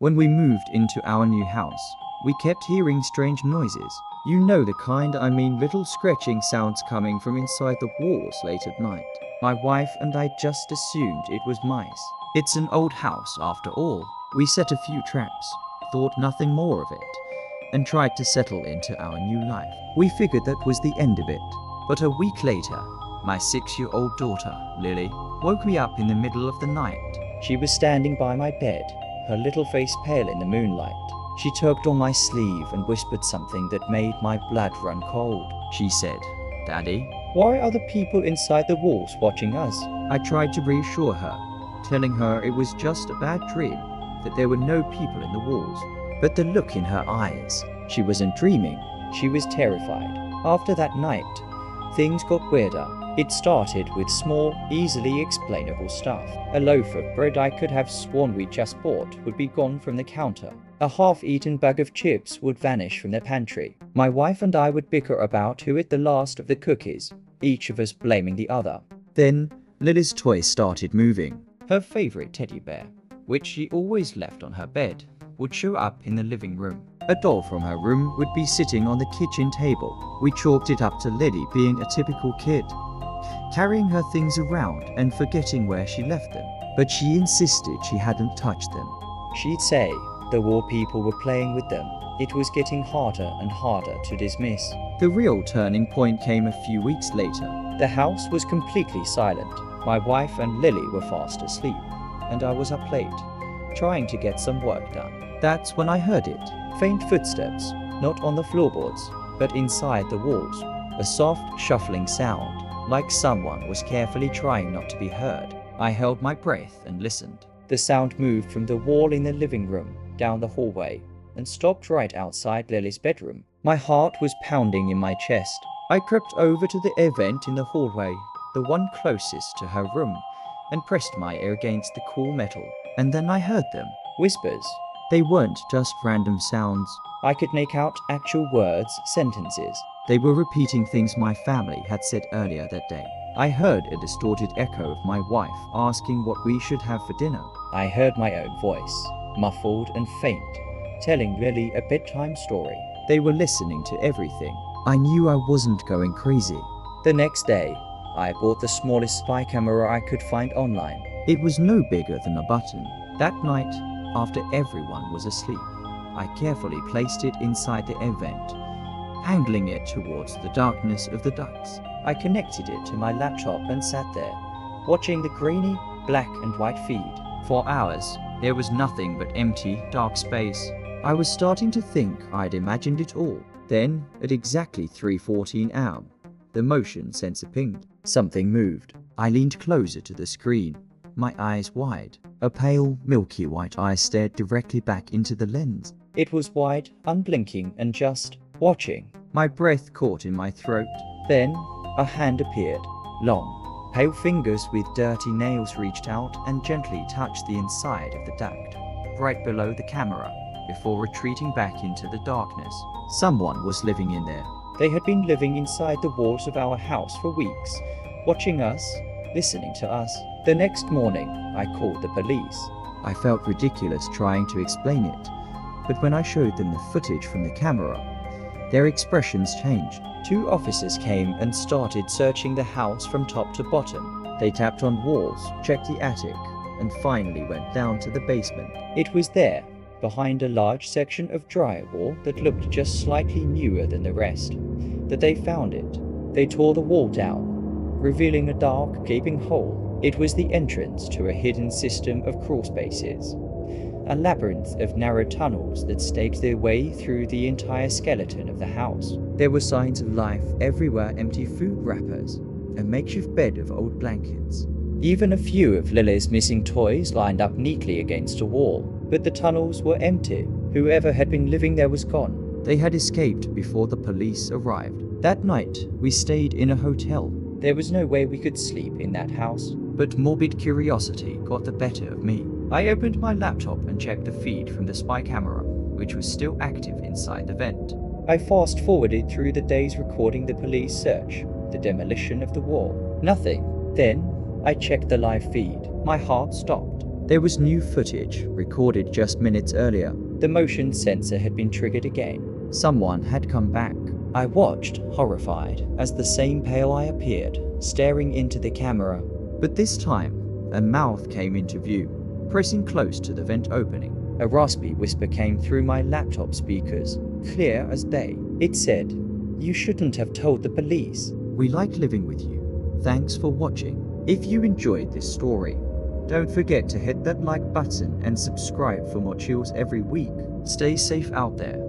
When we moved into our new house, we kept hearing strange noises. You know the kind, I mean little scratching sounds coming from inside the walls late at night. My wife and I just assumed it was mice. It's an old house after all. We set a few traps, thought nothing more of it, and tried to settle into our new life. We figured that was the end of it. But a week later, my 6-year-old daughter, Lily, woke me up in the middle of the night. She was standing by my bed, her little face pale in the moonlight. She tugged on my sleeve and whispered something that made my blood run cold. She said, "Daddy, why are the people inside the walls watching us?" I tried to reassure her, telling her it was just a bad dream, that there were no people in the walls. But the look in her eyes, she wasn't dreaming, she was terrified. After that night, things got weirder. It started with small, easily explainable stuff. A loaf of bread I could have sworn we just bought would be gone from the counter. A half-eaten bag of chips would vanish from the pantry. My wife and I would bicker about who ate the last of the cookies, each of us blaming the other. Then, Lily's toy started moving. Her favorite teddy bear, which she always left on her bed, would show up in the living room. A doll from her room would be sitting on the kitchen table. We chalked it up to Lily being a typical kid, carrying her things around and forgetting where she left them. But she insisted she hadn't touched them. She'd say the wall people were playing with them. It was getting harder and harder to dismiss. The real turning point came a few weeks later. The house was completely silent. My wife and Lily were fast asleep, and I was up late, trying to get some work done. That's when I heard it. Faint footsteps, not on the floorboards, but inside the walls. A soft, shuffling sound, like someone was carefully trying not to be heard. I held my breath and listened. The sound moved from the wall in the living room, down the hallway, and stopped right outside Lily's bedroom. My heart was pounding in my chest. I crept over to the air vent in the hallway, the one closest to her room, and pressed my ear against the cool metal. And then I heard them. Whispers. They weren't just random sounds. I could make out actual words, sentences. They were repeating things my family had said earlier that day. I heard a distorted echo of my wife asking what we should have for dinner. I heard my own voice, muffled and faint, telling Lily a bedtime story. They were listening to everything. I knew I wasn't going crazy. The next day, I bought the smallest spy camera I could find online. It was no bigger than a button. That night, after everyone was asleep, I carefully placed it inside the air vent, angling it towards the darkness of the ducts. I connected it to my laptop and sat there, watching the grainy, black and white feed. For hours, there was nothing but empty, dark space. I was starting to think I'd imagined it all. Then, at exactly 3:14 am, the motion sensor pinged. Something moved. I leaned closer to the screen, my eyes wide. A pale, milky white eye stared directly back into the lens. It was wide, unblinking, and just watching. My breath caught in my throat. Then, a hand appeared. Long, pale fingers with dirty nails reached out and gently touched the inside of the duct, right below the camera, before retreating back into the darkness. Someone was living in there. They had been living inside the walls of our house for weeks, watching us, listening to us. The next morning, I called the police. I felt ridiculous trying to explain it, but when I showed them the footage from the camera, their expressions changed. 2 officers came and started searching the house from top to bottom. They tapped on walls, checked the attic, and finally went down to the basement. It was there, behind a large section of drywall that looked just slightly newer than the rest, that they found it. They tore the wall down, revealing a dark, gaping hole. It was the entrance to a hidden system of crawl spaces, a labyrinth of narrow tunnels that staked their way through the entire skeleton of the house. There were signs of life everywhere: empty food wrappers, a makeshift bed of old blankets, even a few of Lily's missing toys lined up neatly against a wall. But the tunnels were empty. Whoever had been living there was gone. They had escaped before the police arrived. That night, we stayed in a hotel. There was no way we could sleep in that house, but morbid curiosity got the better of me. I opened my laptop and checked the feed from the spy camera, which was still active inside the vent. I fast-forwarded through the days recording the police search, the demolition of the wall. Nothing. Then, I checked the live feed. My heart stopped. There was new footage, recorded just minutes earlier. The motion sensor had been triggered again. Someone had come back. I watched, horrified, as the same pale eye appeared, staring into the camera. But this time, a mouth came into view, pressing close to the vent opening. A raspy whisper came through my laptop speakers, clear as day. It said, "You shouldn't have told the police. We like living with you. Thanks for watching. If you enjoyed this story, don't forget to hit that like button and subscribe for more chills every week. Stay safe out there.